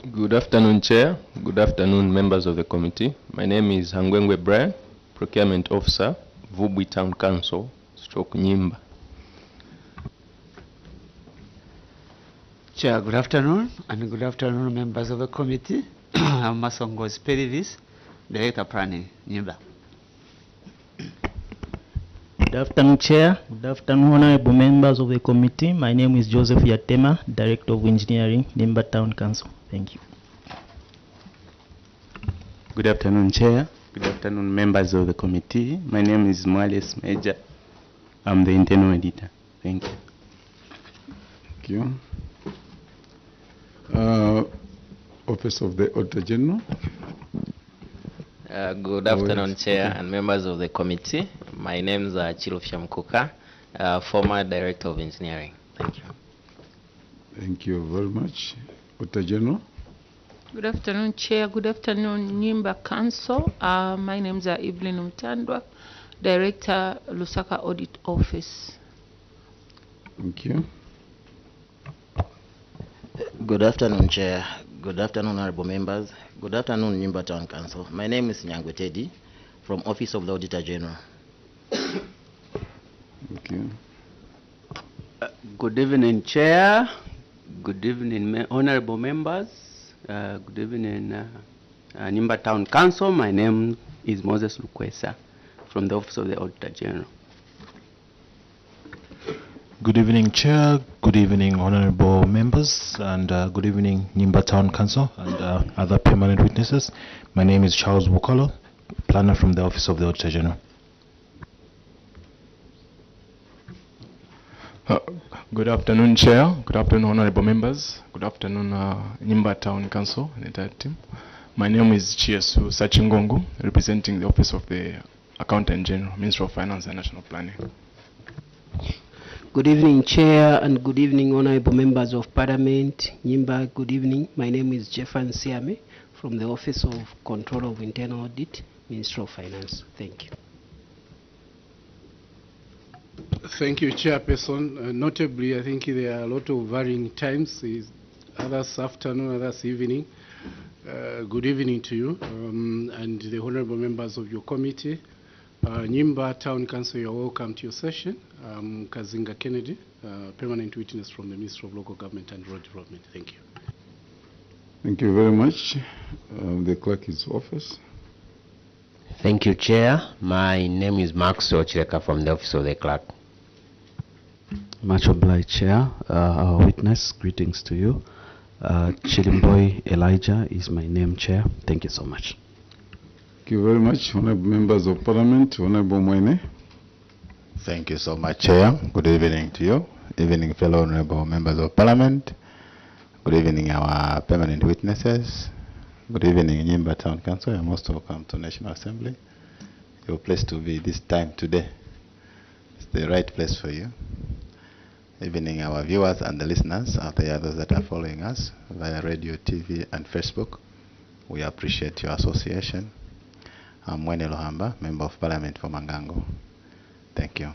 Good afternoon, Chair. Good afternoon, members of the committee. My name is Hangwengwe Brian, Procurement Officer, Vubwi Town Council, NYIMBA. Chair, good afternoon, and good afternoon, members of the committee. I'm Masongos Perivis, Director Planning, NYIMBA. Good afternoon, Chair. Good afternoon, honorable members of the committee. My name is Joseph Yatema, Director of Engineering, NYIMBA Town Council. Thank you. Good afternoon, Chair. Good afternoon, members of the committee. My name is Mwales Major. I'm the internal editor. Thank you. Thank you. Office of the Auditor General. Good afternoon, Chair and members of the committee. My name is Chirofia Mkuka, former Director of Engineering. Thank you. Thank you very much. Auditor General. Good afternoon, Chair. Good afternoon, NYIMBA Council. My name is Evelyn Mtandwa, Director, Lusaka Audit Office. Thank you. Good afternoon, Chair. Good afternoon, honorable members. Good afternoon, NYIMBA Town Council. My name is Nyangwe Teddy from Office of the Auditor General. Thank you. Good evening, Chair. Good evening, honorable members. Good evening, NYIMBA Town Council. My name is Moses Lukwesa from the Office of the Auditor General. Good evening, Chair. Good evening, honorable members, and good evening, NYIMBA Town Council and other permanent witnesses. My name is Charles Bukolo, planner from the Office of the Auditor General. Good afternoon, Chair. Good afternoon, honorable members. Good afternoon, NYIMBA Town Council and entire team. My name is Chiesu Sachingongu, representing the Office of the Accountant General, Ministry of Finance and National Planning. Good evening, Chair, and good evening, honorable members of Parliament. NYIMBA, good evening. My name is Jeffan Siame from the Office of Control of Internal Audit, Ministry of Finance. Thank you. Thank you, Chairperson. Notably, I think there are a lot of varying times. Others afternoon, others evening. Good evening to you and the honorable members of your committee. NYIMBA Town Council, you're welcome to your session. Kazinga Kennedy, permanent witness from the Ministry of Local Government and Rural Development. Thank you. Thank you very much. The clerk's office. Thank you, Chair. My name is Maxwell Chireka from the Office of the Clerk. Much obliged, Chair. Our witness, greetings to you. Chilimboy Elijah is my name, Chair. Thank you so much. Thank you very much, honorable members of Parliament. Honorable Mwene. Thank you so much, Chair. Good evening to you. Evening, fellow honorable members of Parliament. Good evening, our permanent witnesses. Good evening, NYIMBA Town Council. You're most welcome to National Assembly. Your place to be this time today. It's the right place for you. Evening, our viewers and the listeners out there, those that are following us via radio, TV, and Facebook. We appreciate your association. I'm Mwene Lohamba, Member of Parliament for Mangango. Thank you.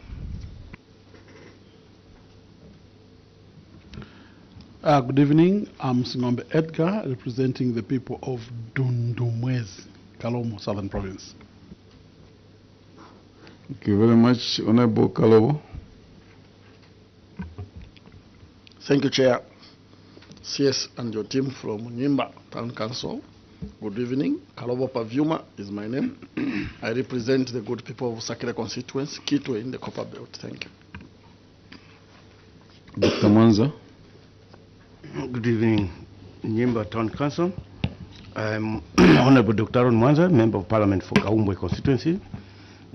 Good evening. I'm Singombe Edgar, representing the people of Dundumwezi, Kalomo, Southern Province. Thank you very much, Honorable Kalobo. Thank you, Chair. CS and your team from NYIMBA Town Council. Good evening. Kalobo Pavuma is my name. I represent the good people of Sakira constituency, Kitwe in the Copper Belt. Thank you. Dr. Manza. Good evening, NYIMBA Town Council. I'm Honorable Dr. Aaron Mwanza, Member of Parliament for Kaumbwe constituency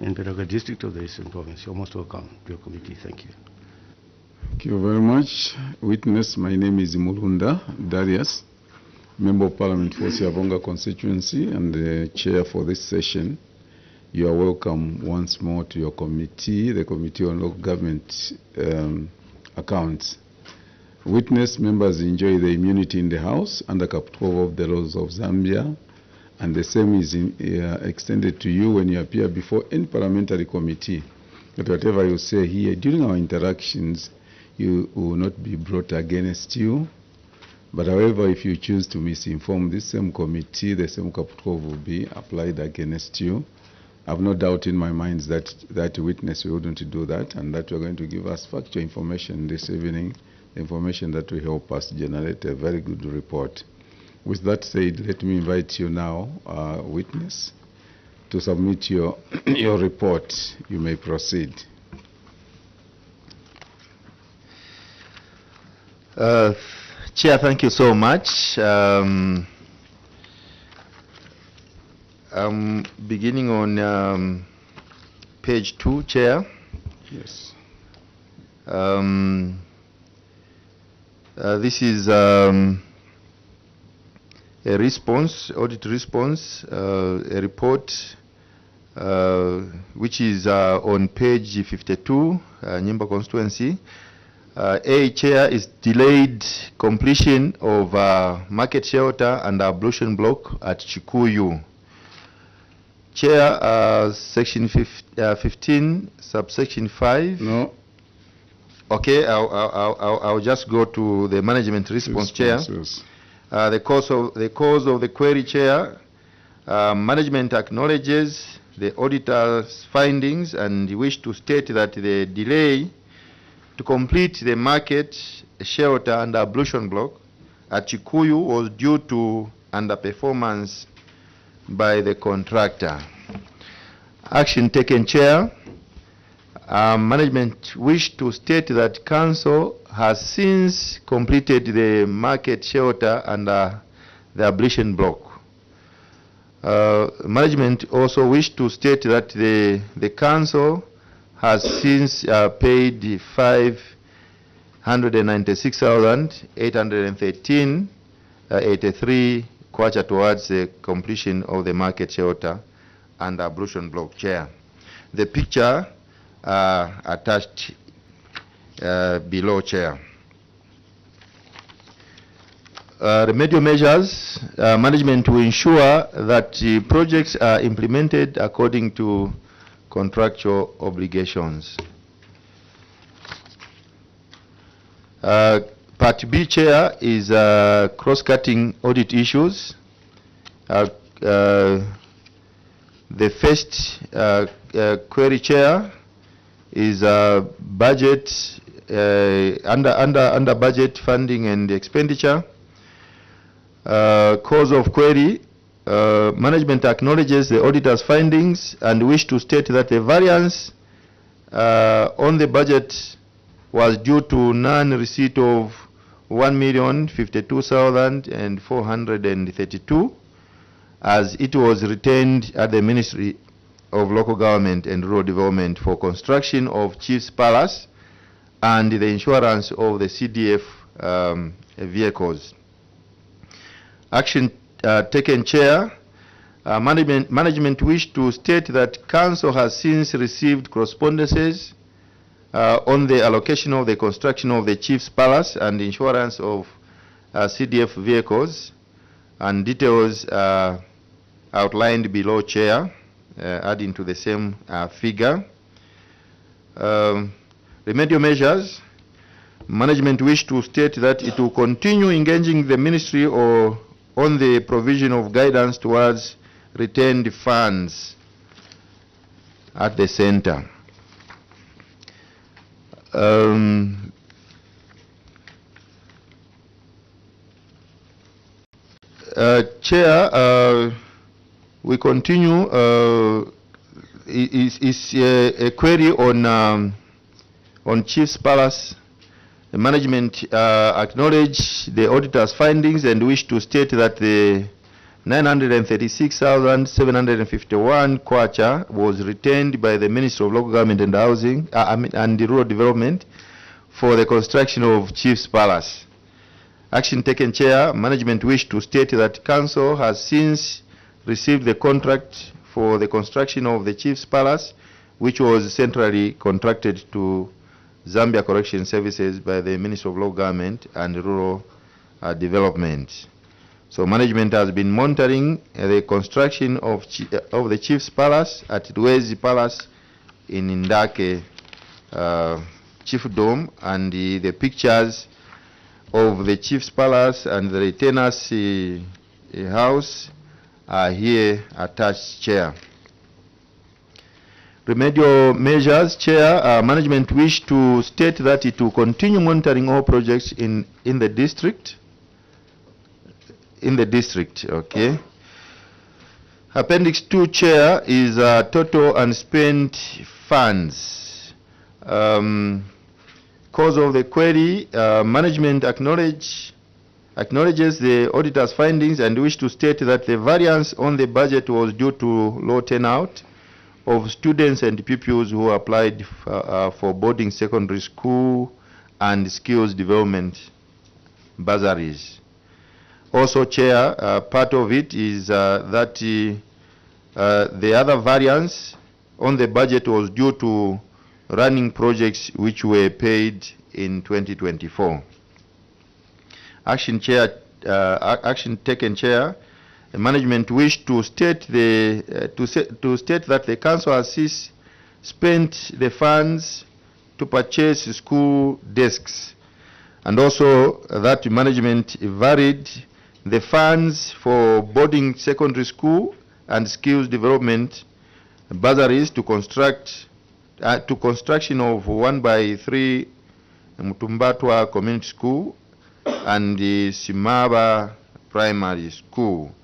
in Pedagogy District of the Eastern Province. You're most welcome to your committee. Thank you. Thank you very much. Witness, my name is Mulunda Darius, Member of Parliament for Siavonga constituency and the chair for this session. You are welcome once more to your committee, the Committee on Local Government Accounts. Witness, members enjoy the immunity in the House under Cap 12 of the laws of Zambia, and the same is extended to you when you appear before any parliamentary committee. That whatever you say here during our interactions, you will not be brought against you. But however, if you choose to misinform this same committee, the same capital will be applied against you. I have no doubt in my mind that that witness wouldn't do that, and that you're going to give us factual information this evening, information that will help us generate a very good report. With that said, let me invite you now, witness, to submit your, your report. You may proceed. Chair, thank you so much. I'm beginning on page 2, Chair. Yes. This is a response, audit response, a report which is on page 52, NYIMBA constituency. A, Chair, is delayed completion of market shelter and ablution block at Chikuyu. Chair, section 15, subsection 5. No. Okay, I'll just go to the management response, Chair. Yes. The cause of the query, Chair. Management acknowledges the auditor's findings and wish to state that the delay to complete the market shelter and ablution block at Chikuyu was due to underperformance by the contractor. Action taken, Chair. Management wish to state that Council has since completed the market shelter and the ablution block. Management also wish to state that the Council has since paid 596,813.83 kwacha towards the completion of the market shelter and ablution block, Chair. The picture attached below, Chair. Remedial measures, management will ensure that the projects are implemented according to contractual obligations. Part B, Chair, is cross-cutting audit issues. The first query, Chair, is budget under budget funding and expenditure. Cause of query. Management acknowledges the auditor's findings and wish to state that the variance on the budget was due to non-receipt of 1,052,432 as it was retained at the Ministry of Local Government and Rural Development for construction of Chief's Palace and the insurance of the CDF vehicles. Action taken, Chair. Management wish to state that Council has since received correspondences on the allocation of the construction of the Chief's Palace and insurance of CDF vehicles, and details outlined below, Chair, adding to the same figure. Remedial measures. Management wish to state that it will continue engaging the Ministry on the provision of guidance towards retained funds at the center. Chair, we continue. Is a query on Chief's Palace. The management acknowledge the auditor's findings and wish to state that the 936,751 kwacha was retained by the Ministry of Local Government and Housing and Rural Development for the construction of Chief's Palace. Action taken, Chair. Management wish to state that Council has since received the contract for the construction of the Chief's Palace, which was centrally contracted to Zambia Correction Services by the Ministry of Local Government and Rural Development. So management has been monitoring the construction of the Chief's Palace at Dwezi Palace in Ndake Chiefdom, and the pictures of the Chief's Palace and the Retainers House are here attached, Chair. Remedial measures, Chair, management wish to state that it will continue monitoring all projects in the district. Okay. Appendix 2, Chair, is total unspent funds. Cause of the query, management acknowledges the auditor's findings and wish to state that the variance on the budget was due to low turnout of students and pupils who applied for boarding secondary school and skills development bursaries. Also, Chair, part of it is that the other variance on the budget was due to running projects which were paid in 2024. Action taken, Chair. The management wish to state that the council has spent the funds to purchase school desks, and also that management varied the funds for boarding secondary school and skills development bursaries to construction of 1x3 Mutumbatwa Community School and the Simaba Primary School.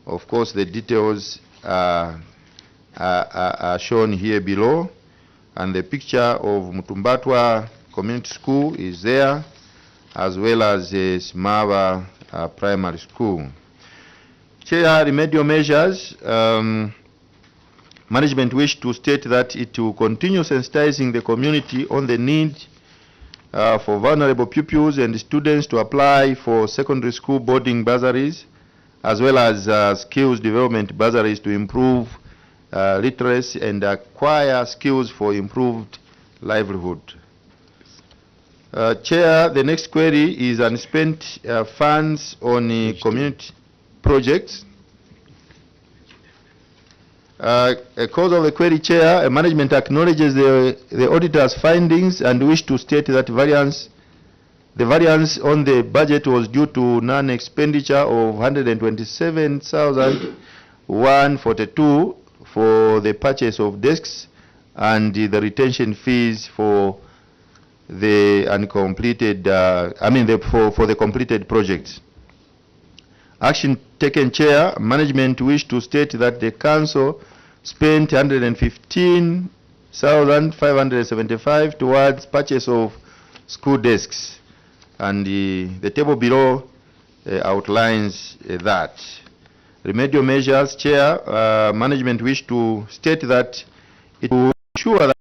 Of course, the details are shown here below, and the picture of Mutumbatwa Community School is there, as well as the Simaba Primary School. Chair, remedial measures. Management wish to state that it will continue sensitizing the community on the need for vulnerable pupils and students to apply for secondary school boarding bursaries, as well as skills development bursaries to improve literacy and acquire skills for improved livelihood. Chair, the next query is unspent funds on community projects. A cause of the query, Chair, management acknowledges the auditor's findings and wish to state that the variance on the budget was due to non-expenditure of 127,142 for the purchase of desks and the retention fees for the uncompleted, for the completed projects. Action taken, Chair. Management wish to state that the council spent 115,575 towards purchase of school desks, and the table below outlines that. Remedial measures, Chair. Management wish to state that it will ensure that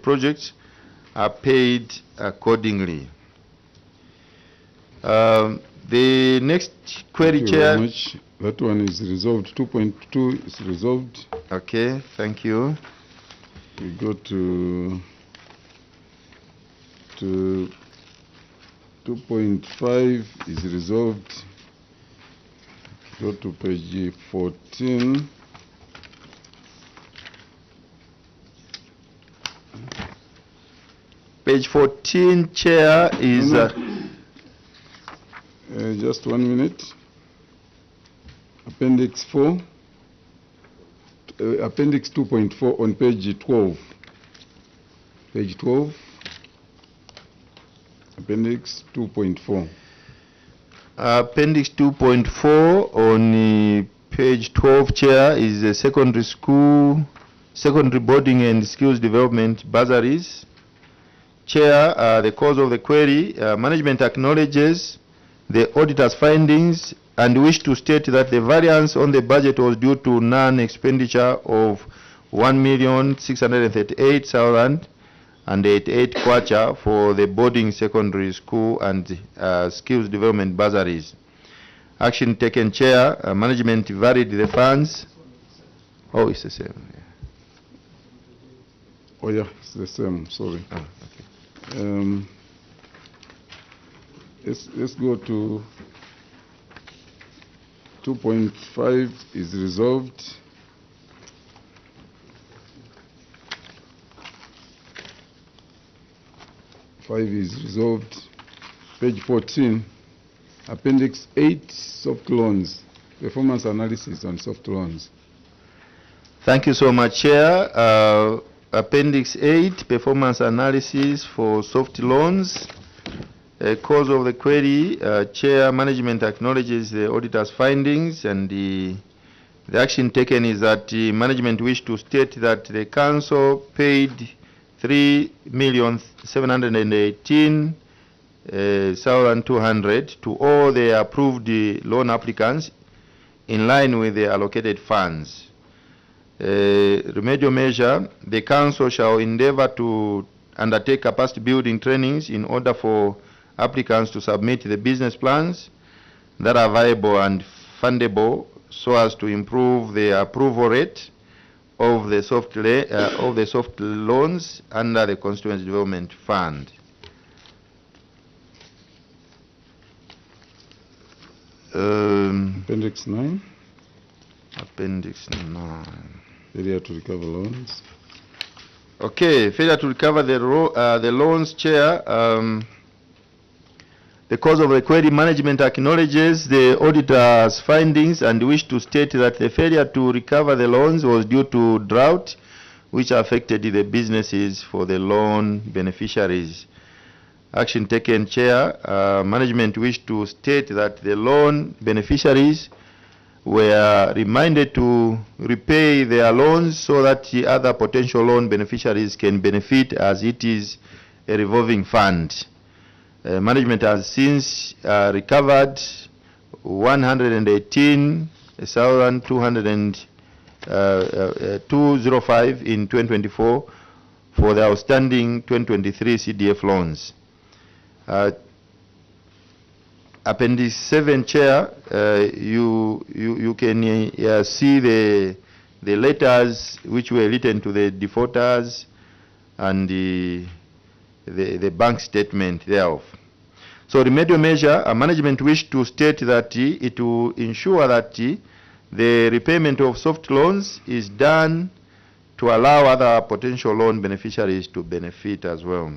projects are paid accordingly. The next query, Chair. Very much. That one is resolved. 2.2 is resolved. Okay, thank you. We go to 2.5 is resolved. Go to page 14. Page 14, Chair, is... just 1 minute. Appendix 4. Appendix 2.4 on page 12. Page 12. Appendix 2.4. Appendix 2.4 on page 12, Chair, is the secondary boarding and skills development bursaries. Chair, the cause of the query, management acknowledges the auditor's findings and wish to state that the variance on the budget was due to non-expenditure of 1,638,088 kwacha for the boarding secondary school and skills development bursaries. Action taken, Chair. Management varied the funds. Oh, it's the same. Yeah. Oh, yeah, it's the same. Sorry. Oh, okay. Let's go to 2.5 is resolved. Five is resolved. Page 14, Appendix 8, soft loans, performance analysis on soft loans. Thank you so much, Chair. Appendix 8, performance analysis for soft loans. Cause of the query, Chair, management acknowledges the auditor's findings, and the action taken is that the management wish to state that the council paid 3,718,200 to all the approved loan applicants in line with the allocated funds. Remedial measure, the council shall endeavor to undertake capacity building trainings in order for applicants to submit the business plans that are viable and fundable so as to improve the approval rate of the soft loans under the Constituency Development Fund. Appendix 9. Appendix 9. Failure to recover loans. Okay, failure to recover the loans, Chair. The cause of the query, management acknowledges the auditor's findings and wish to state that the failure to recover the loans was due to drought, which affected the businesses for the loan beneficiaries. Action taken, Chair. Management wish to state that the loan beneficiaries were reminded to repay their loans so that the other potential loan beneficiaries can benefit, as it is a revolving fund. Management has since recovered 118,205 in 2024 for the outstanding 2023 CDF loans. Appendix 7, Chair, you can see the letters which were written to the defaulters and the bank statement thereof. So remedial measure, management wish to state that it will ensure that the repayment of soft loans is done to allow other potential loan beneficiaries to benefit as well.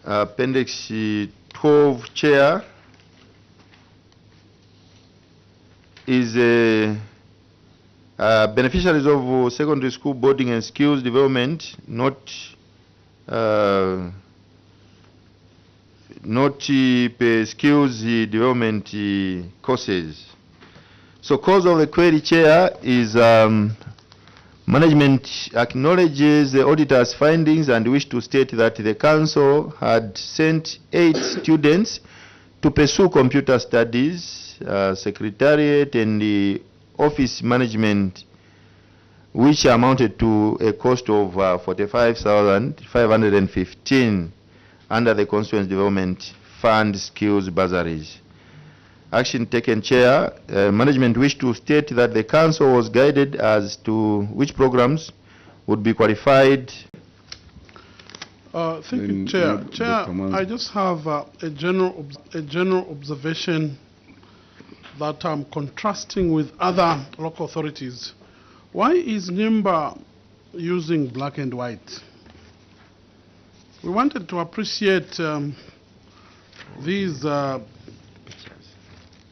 Appendix 12, Chair, is beneficiaries of secondary school boarding and skills development, not per skills development courses. So cause of the query, Chair, is management acknowledges the auditor's findings and wish to state that the council had sent 8 students to pursue computer studies, secretariat and the office management, which amounted to a cost of 45,515 under the Constituency Development Fund skills bursaries. Action taken, Chair. Management wish to state that the council was guided as to which programs would be qualified. Thank you, Chair. Chair, I just have a general observation that I'm contrasting with other local authorities. Why is NYIMBA using black and white? We wanted to appreciate these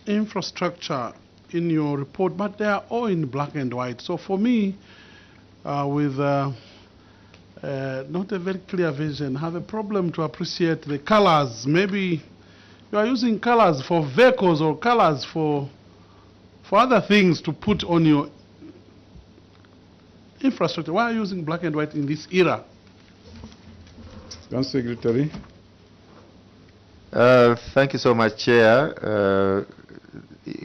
infrastructure in your report, but they are all in black and white. So for me, with not a very clear vision, have a problem to appreciate the colors. Maybe you are using colors for vehicles or colors for other things to put on your infrastructure. Why are you using black and white in this era? Council Secretary. Thank you so much, Chair.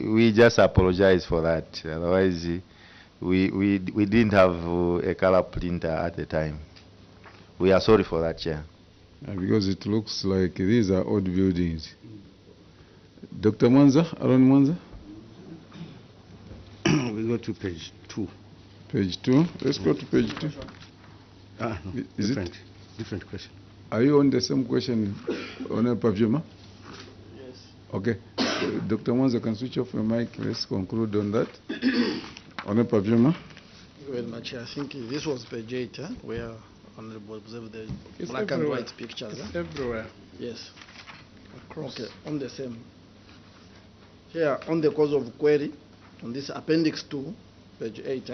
We just apologize for that. Otherwise, we didn't have a color printer at the time. We are sorry for that, Chair. Because it looks like these are old buildings. Dr. Mwanza, Aaron Mwanza? We go to page 2. Page 2? Let's go to page 2. No, Is different question. Are you on the same question, Honorable Pavjuma? Yes. Okay. Dr. Mwanza can switch off your mic. Let's conclude on that. Honorable Pavjuma? Well, much. I think this was page 8, where Honorable, observe the It's black and everywhere. white pictures. It's huh? everywhere. Yes. Across. Okay, on the same. Here, on the cause of query, on this appendix 2, page 8,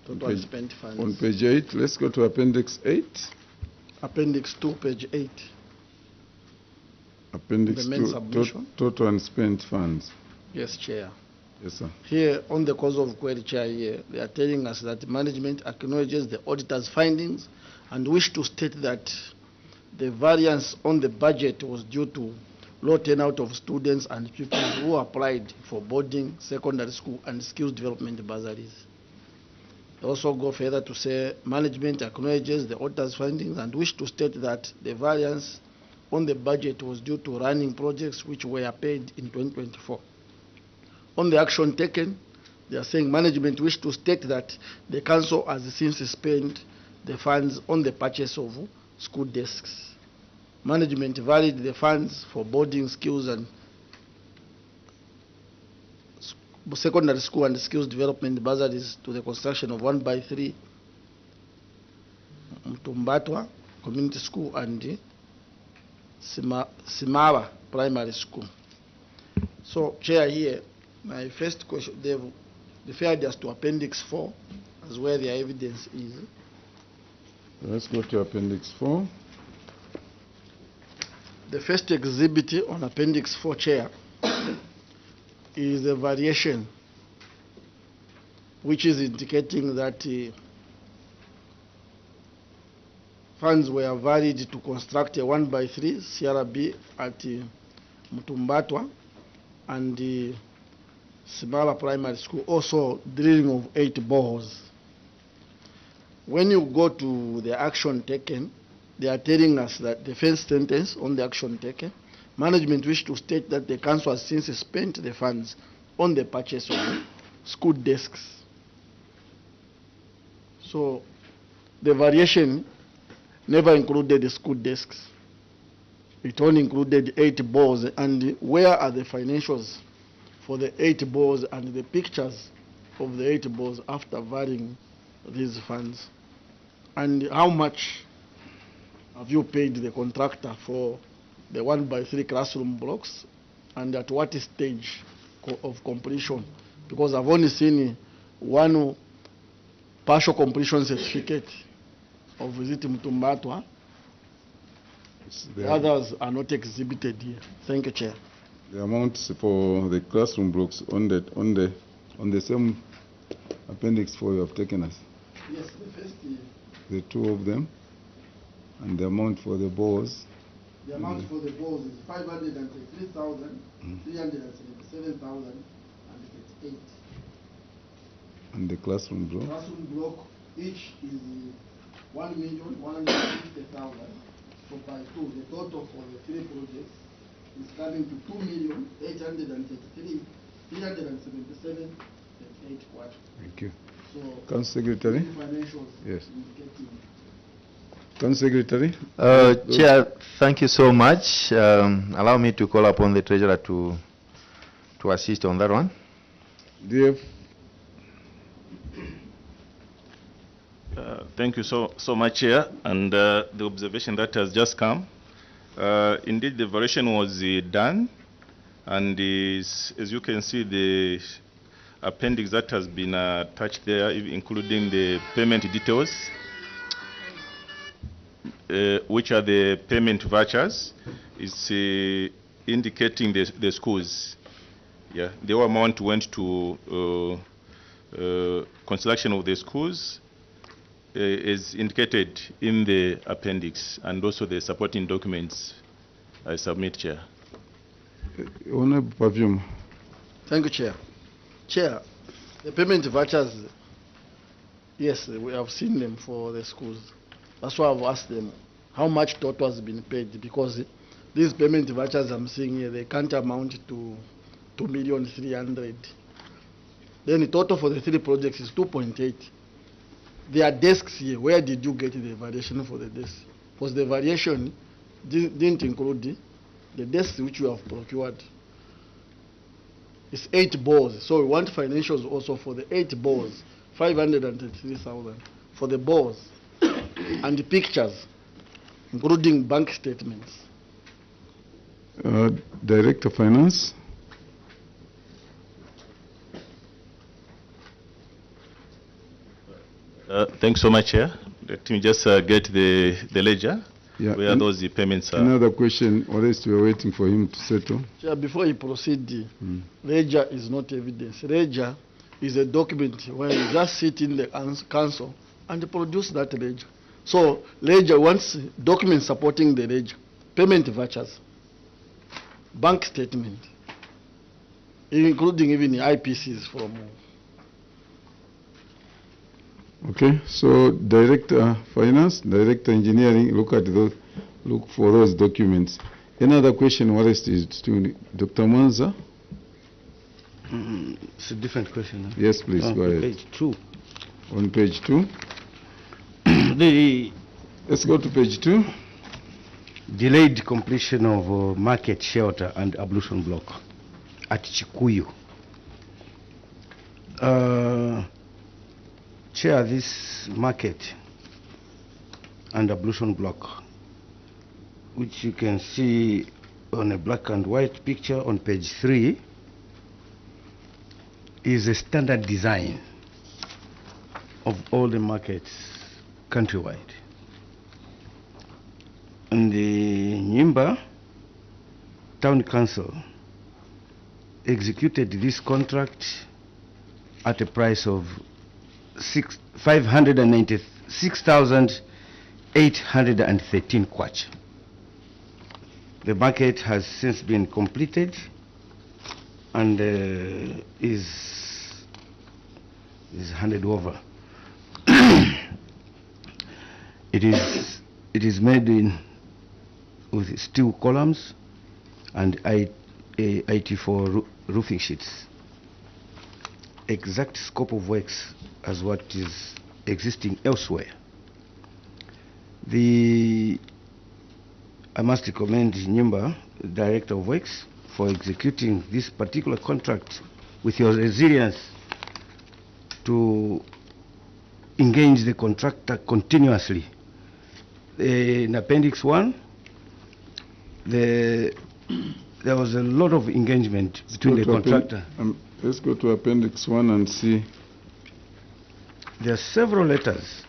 total Page- spent funds. On page 8, let's go to appendix 8. Appendix 2, page 8. Appendix The main 2, submission. total unspent funds. Yes, Chair. Yes, sir. Here, on the cause of query, Chair, here, they are telling us that management acknowledges the auditor's findings and wish to state that the variance on the budget was due to low turnout of students and pupils who applied for boarding, secondary school, and skills development bursaries. They also go further to say management acknowledges the auditor's findings and wish to state that the variance on the budget was due to running projects which were paid in 2024. On the action taken, they are saying management wish to state that the council has since spent the funds on the purchase of school desks. Management valued the funds for boarding, skills and secondary school and skills development bursaries to the construction of 1x3 Mtumbatwa Community School and Simaba Primary School. So, Chair, here, my first question, they've referred us to Appendix 4 as where the evidence is. Let's go to appendix 4. The first exhibit on Appendix 4, Chair, is a variation which is indicating that funds were varied to construct a 1x3 CRB at Mutumbatwa and Simala Primary School, also drilling of 8 boreholes. When you go to the action taken, they are telling us that the first sentence on the action taken, management wish to state that the council has since spent the funds on the purchase of school desks. So the variation never included the school desks. It only included 8 balls. And where are the financials for the 8 balls and the pictures of the 8 balls after varying these funds? And how much have you paid the contractor for the 1x3 classroom blocks, and at what stage of completion? Because I've only seen one partial completion certificate of Visit Mutumbatwa. The others are not exhibited here. Thank you, Chair. The amounts for the classroom blocks on the same appendix 4 you have taken us. Yes, the first. The 2 of them, and the amount for the balls. The amount for the balls is 533,377,038. And the classroom block. Classroom block each is 1,150,000. So by 2, the total for the 3 projects is coming to 2,833,377,8 quarter. Thank you. So Council Secretary? financials Yes. indicating. Council Secretary? Chair, thank you so much. Allow me to call upon the treasurer to assist on that one. DF. Thank you so much, Chair. And the observation that has just come, indeed the variation was done, and as you can see, the appendix that has been attached there, including the payment details, which are the payment vouchers, is indicating the schools. Yeah, the amount went to construction of the schools, is indicated in the appendix, and also the supporting documents I submit, Chair. Honorable Perfume. Thank you, Chair. Chair, the payment vouchers, yes, we have seen them for the schools. That's why I've asked them how much total has been paid, because these payment vouchers I'm seeing here, they can't amount to 2,300,000. Then the total for the 3 projects is 2.8. There are desks here. Where did you get the variation for the desks? Because the variation didn't include the desks which you have procured. It's 8 balls. So we want financials also for the 8 balls, 533,000 for the balls. and pictures, including bank statements. Director Finance. Thanks so much, Chair. Let me just get the ledger where those payments are. Another question, or else we are waiting for him to settle. Chair, before you proceed, ledger is not evidence. Ledger is a document where you just sit in the council and produce that ledger. So ledger wants documents supporting the ledger, payment vouchers, bank statement, including even IPCs from. Okay, so Director Finance, Director Engineering, look for those documents. Another question, what is to Dr. Mwanza? It's a different question. Huh? Yes, please, go ahead. Page 2. On page 2. Let's go to page 2. Delayed completion of market shelter and ablution block at Chikuyu. Chair, this market and ablution block, which you can see on a black and white picture on page 3, is a standard design of all the markets countrywide. And the NYIMBA Town Council executed this contract at a price of 596,813 kwacha. The market has since been completed and is handed over. It is made with steel columns and IT4 roofing sheets. Exact scope of works as what is existing elsewhere. I must commend NYIMBA, Director of Works, for executing this particular contract with your resilience to engage the contractor continuously. In Appendix 1, there was a lot of engagement between the contractor. Let's go to Appendix 1 and see. There are several letters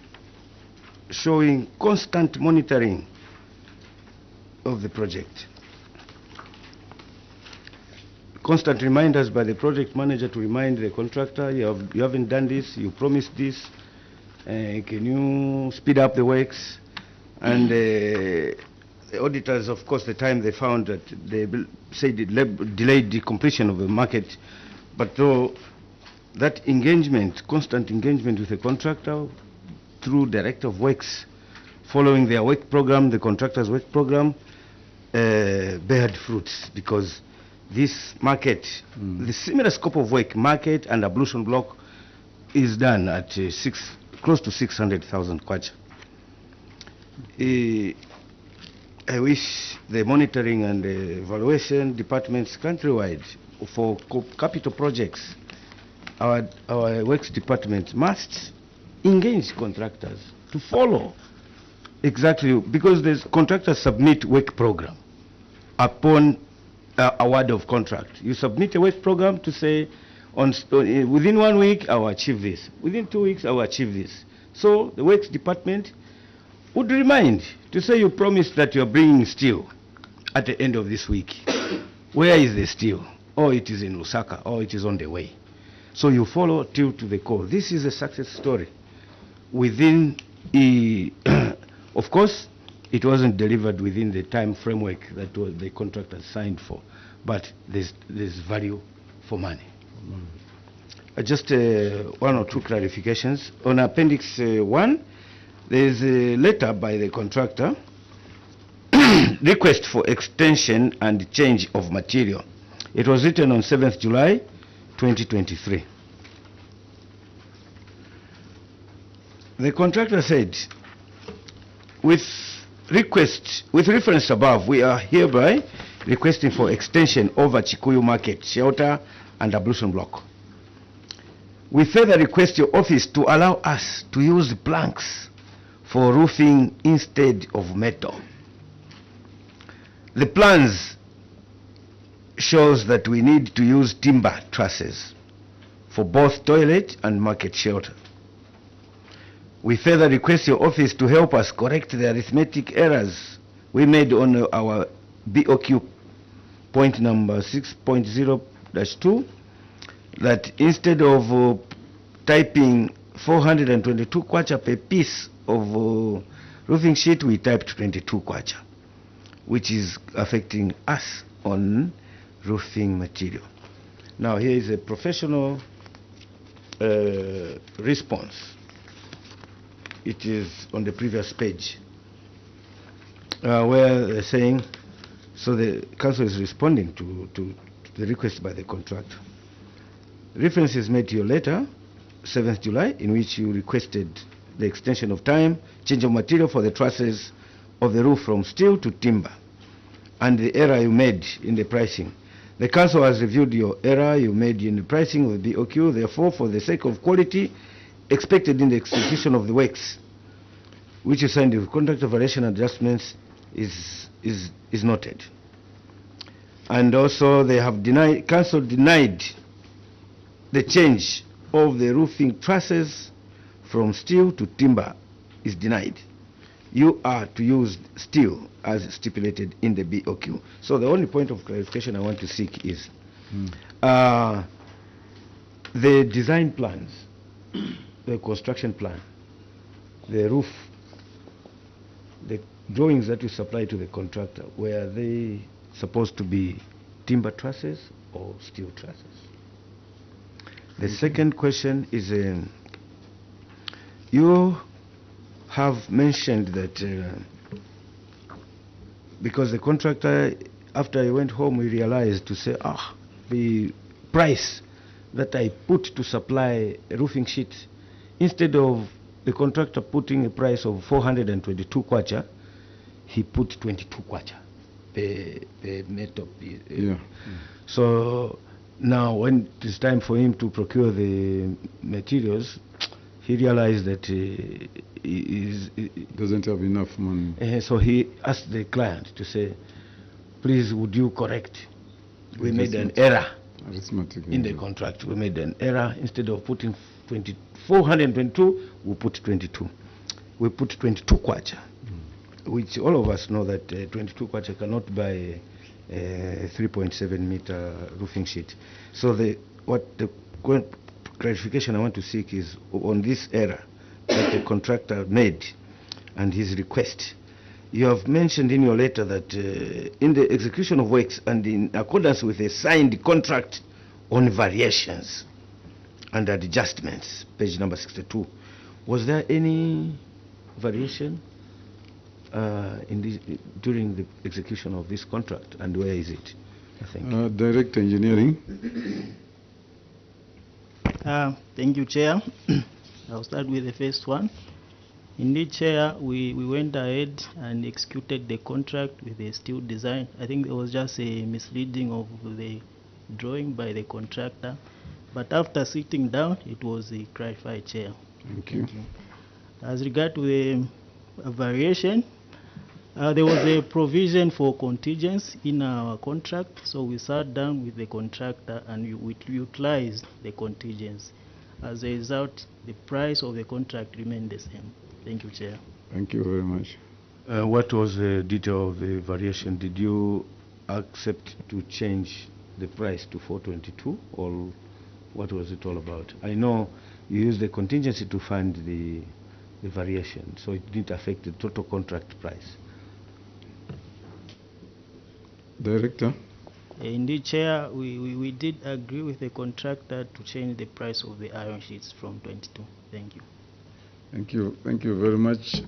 showing constant monitoring of the project. Constant reminders by the project manager to remind the contractor, you haven't done this, you promised this, can you speed up the works? And the auditors, of course, the time they found that they said it delayed the completion of the market, but though that engagement, constant engagement with the contractor through Director of Works, following their work program, the contractor's work program, bared fruits, because this market, the similar scope of work, market and ablution block, is done at close to 600,000 kwacha. I wish the monitoring and the evaluation departments countrywide for capital projects, our works department must engage contractors to follow exactly, because the contractors submit work program upon award of contract. You submit a work program to say, within 1 week I will achieve this, within 2 weeks I will achieve this. So the works department would remind to say you promised that you are bringing steel at the end of this week. Where is the steel? Oh, it is in Lusaka, or it is on the way. So you follow till to the core. This is a success story. Within, of course, it wasn't delivered within the time framework that the contractor signed for, but there's value for money. Just 1 or 2 clarifications. On Appendix 1, there is a letter by the contractor, request for extension and change of material. It was written on 7th July 2023. The contractor said, with reference above, we are hereby requesting for extension over Chikuyu Market, shelter and ablution block. We further request your office to allow us to use planks for roofing instead of metal. The plans shows that we need to use timber trusses for both toilet and market shelter. We further request your office to help us correct the arithmetic errors we made on our BOQ point number 6.0-2, that instead of typing 422 kwacha per piece of roofing sheet, we typed 22 kwacha, which is affecting us on roofing material. Now here is a professional response. It is on the previous page, where they're saying, so the council is responding to the request by the contractor. Reference is made to your letter, 7th July, in which you requested the extension of time, change of material for the trusses of the roof from steel to timber, and the error you made in the pricing. The council has reviewed your error you made in the pricing of the BOQ. Therefore, for the sake of quality expected in the execution of the works, which you signed with contract variation adjustments, is noted. And also, they have denied, council denied the change of the roofing trusses from steel to timber is denied. You are to use steel as stipulated in the BOQ. So the only point of clarification I want to seek is the design plans, the construction plan, the roof, the drawings that you supply to the contractor, were they supposed to be timber trusses or steel trusses? The second question is, you have mentioned that because the contractor, after I went home, we realized to say, the price that I put to supply a roofing sheet, instead of the contractor putting a price of 422 kwacha, he put 22 kwacha per meter piece. Yeah. So now when it is time for him to procure the materials, he realized that he doesn't have enough money. So he asked the client to say, please, would you correct? We made an error in the contract. We made an error. Instead of putting 422, we put 22. We put 22 kwacha, which all of us know that 22 kwacha cannot buy a 3.7 meter roofing sheet. So the clarification I want to seek is on this error that the contractor made and his request. You have mentioned in your letter that in the execution of works and in accordance with a signed contract on variations and adjustments, page number 62, was there any variation during the execution of this contract, and where is it? Thank you. Direct Engineering. Thank you, Chair. I'll start with the first one. Indeed, Chair, we went ahead and executed the contract with a steel design. I think there was just a misleading of the drawing by the contractor. But after sitting down, it was clarified, Chair. Thank you. As regard to the variation, there was a provision for contingents in our contract, so we sat down with the contractor and we utilized the contingents. As a result, the price of the contract remained the same. Thank you, Chair. Thank you very much. What was the detail of the variation? Did you accept to change the price to 422, or what was it all about? I know you used the contingency to fund the variation, so it didn't affect the total contract price. Director? Indeed, Chair, we did agree with the contractor to change the price of the iron sheets from 22. Thank you. Thank you. Thank you very much.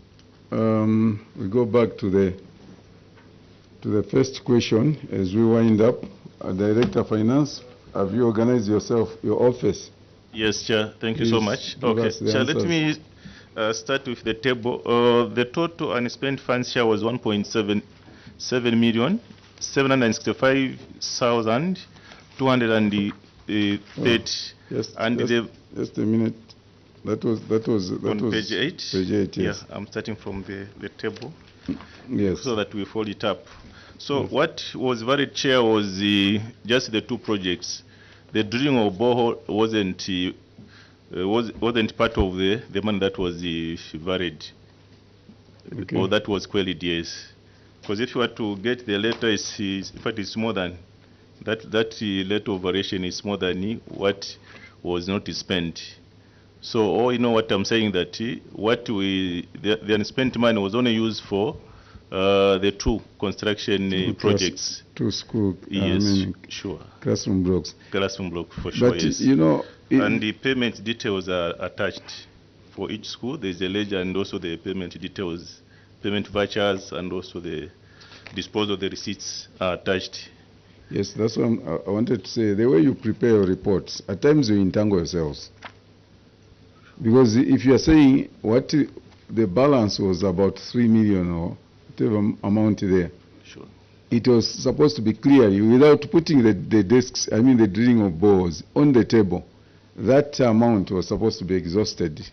We go back to the first question as we wind up. Director of Finance, have you organized yourself, your office? Yes, Chair. Thank you Please so much. give Okay, us the Chair, let answers. me start with the table. The total unspent funds share was 1.77 million. 765,230. Just And a minute. That was on page 8. Page 8, yes. Yeah, I'm starting from the table. Yes. So that we fold it up. So what was varied, Chair, was just the two projects. The drilling of borehole wasn't part of the money that was varied. Okay. Or that was queried, yes. Because if you were to get the letter, in fact, it's more than that. That letter of variation is more than what was not spent. So, you know what I'm saying, that the unspent money was only used for the two construction projects. Two school, Yes, sure. classroom blocks. Classroom block, for sure, But, yes. you know... And the payment details are attached for each school. There's a ledger and also the payment details, payment vouchers, and also the disposal of the receipts are attached. Yes, that's what I wanted to say. The way you prepare your reports, at times you entangle yourselves. Because if you are saying what the balance was about 3 million or whatever amount there, sure, it was supposed to be clear without putting the desks, I mean the drilling of bores on the table. That amount was supposed to be exhausted.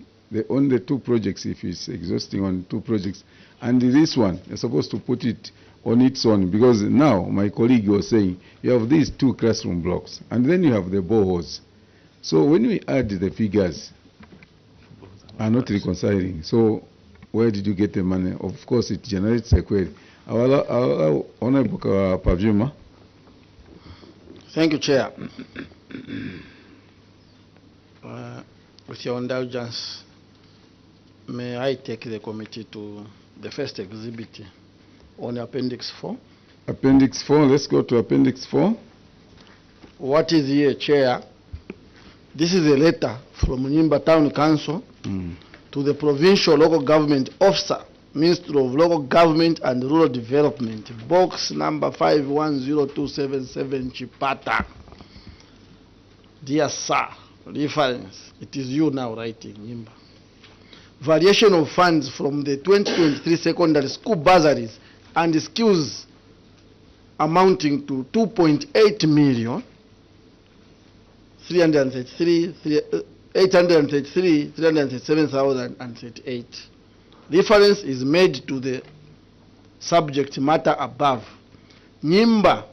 On the two projects, if it's exhausting on two projects, and this one, you're supposed to put it on its own, because now my colleague was saying you have these two classroom blocks, and then you have the boreholes. So when we add the figures, are not reconciling. So where did you get the money? Of course, it generates a query. Our Honorable Pavjuma. Thank you, Chair. With your indulgence, may I take the committee to the first exhibit on Appendix 4? Appendix 4, let's go to Appendix 4. What is here, Chair? This is a letter from NYIMBA Town Council to the Provincial Local Government Officer, Ministry of Local Government and Rural Development, box number 510277 Chipata. Dear Sir, reference, it is you now writing, NYIMBA. Variation of funds from the 2023 secondary school bursaries and skills amounting to 2.8 million 337,038. Reference is made to the subject matter above. NYIMBA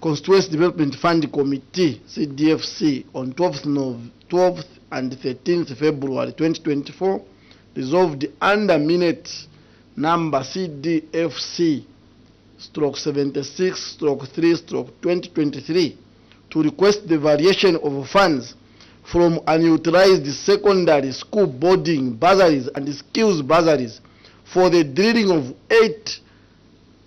Constituency Development Fund Committee, CDFC, on 12th and 13th February 2024, resolved under minute number CDFC /76/3/2023 to request the variation of funds from unutilized secondary school boarding bursaries and skills bursaries for the drilling of 8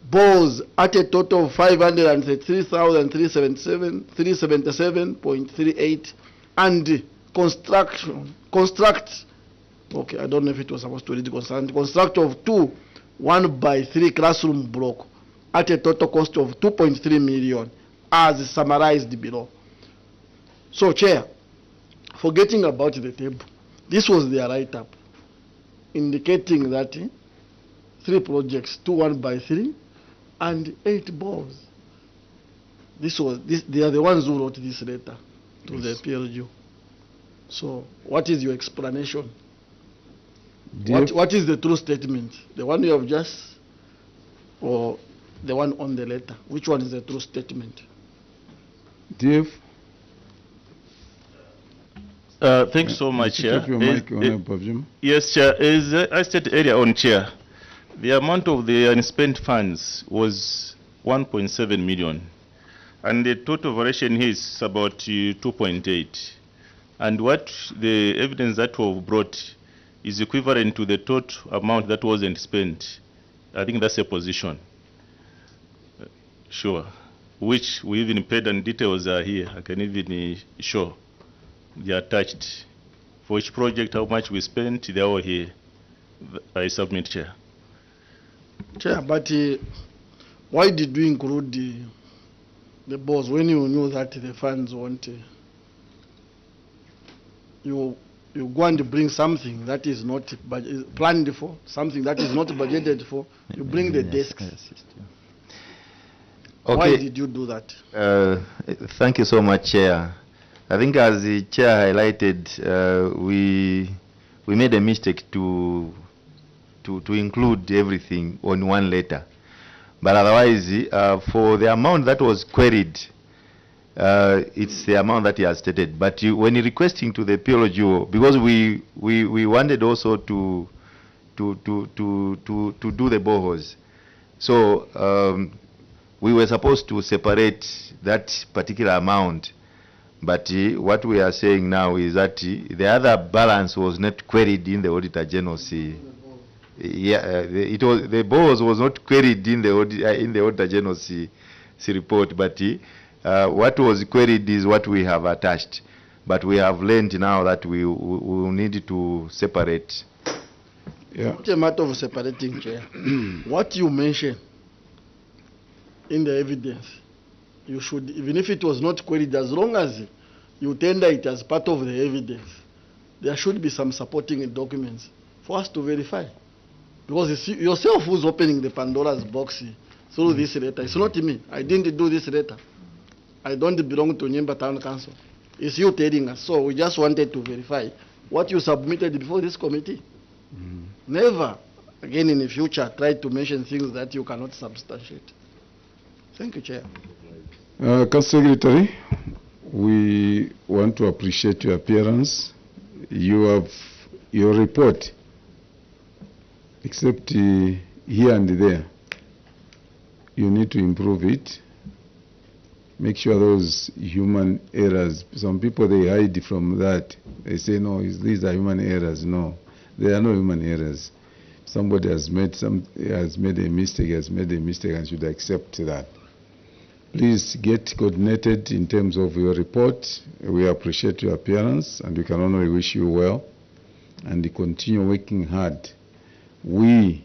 bores at a total of 533,377.38 and construct, okay, I don't know if it was supposed to read construct of 2 1x3 classroom block at a total cost of 2.3 million as summarized below. So, Chair, forgetting about the table, this was their write-up indicating that 3 projects, 2 1x3 and 8 balls. They are the ones who wrote this letter to the PLU. So, what is your explanation? What is the true statement? The one you have just, or the one on the letter? Which one is the true statement? Dave? Thank you so much, Chair. Yes, Chair. As I stated earlier on, Chair, the amount of the unspent funds was 1.7 million. And the total variation here is about 2.8. And what the evidence that we have brought is equivalent to the total amount that wasn't spent. I think that's a position. Sure. Which we even paid, and details are here. I can even show. They are attached. For each project, how much we spent, they are all here. I submit, Chair. Chair, but why did you include the boss when you knew that the funds won't? You go and bring something that is not planned for, something that is not budgeted for. You bring the desks. Okay. Why did you do that? Thank you so much, Chair. I think as the Chair highlighted, we we made a mistake to include everything on one letter. But otherwise, for the amount that was queried, it's the amount that he has stated. But when you're requesting to the PLGO, because we wanted also to do the boreholes, so we were supposed to separate that particular amount. But what we are saying now is that the other balance was not queried in the Auditor General's. The boreholes was not queried in the Auditor General's report, but what was queried is what we have attached. But we have learned now that we will need to separate. Yeah. It's a matter of separating, Chair. What you mentioned in the evidence, you should, even if it was not queried, as long as you tender it as part of the evidence, there should be some supporting documents for us to verify. Because it's yourself who's opening the Pandora's box through this letter. It's not me. I didn't do this letter. I don't belong to NYIMBA Town Council. It's you telling us. So we just wanted to verify what you submitted before this committee. Never again in the future try to mention things that you cannot substantiate. Thank you, Chair. Council Secretary, we want to appreciate your appearance. You have your report, except here and there. You need to improve it. Make sure those human errors, some people they hide from that. They say, no, these are human errors. No, there are no human errors. Somebody has made a mistake, and should accept that. Please get coordinated in terms of your report. We appreciate your appearance, and we can only wish you well, and continue working hard. We,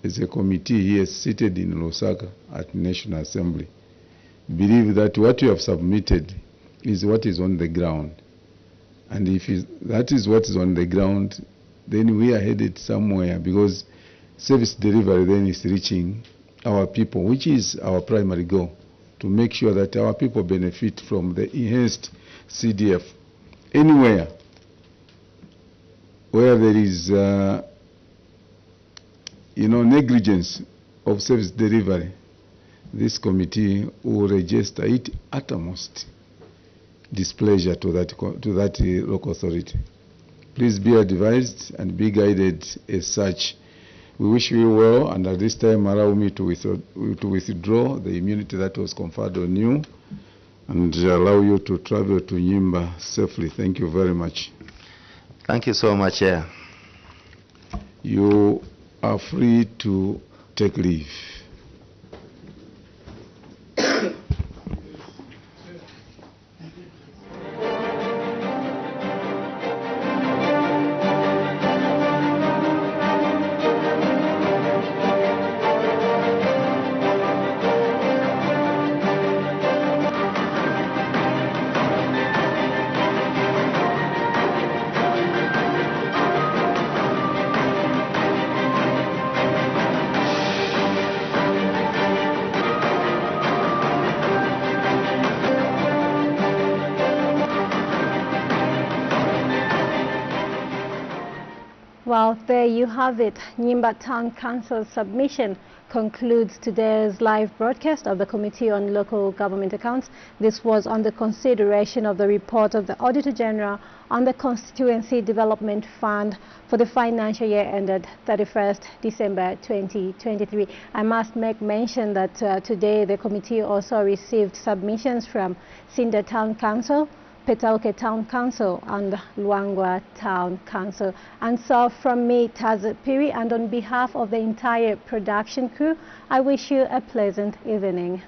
as a committee here seated in Lusaka at National Assembly, believe that what you have submitted is what is on the ground. And if that is what is on the ground, then we are headed somewhere, because service delivery then is reaching our people, which is our primary goal, to make sure that our people benefit from the enhanced CDF. Anywhere where there is negligence of service delivery, this committee will register it utmost displeasure to that local authority. Please be advised and be guided as such. We wish you well, and at this time allow me to withdraw the immunity that was conferred on you and allow you to travel to NYIMBA safely. Thank you very much. Thank you so much, Chair. You are free to take leave. Well, there you have it. NYIMBA Town Council's submission concludes today's live broadcast of the Committee on Local Government Accounts. This was on the consideration of the report of the Auditor General on the Constituency Development Fund for the financial year ended 31st December 2023. I must make mention that today the committee also received submissions from Sinda Town Council, Petauke Town Council and Luangwa Town Council. And so from me, Taz Piri, and on behalf of the entire production crew, I wish you a pleasant evening.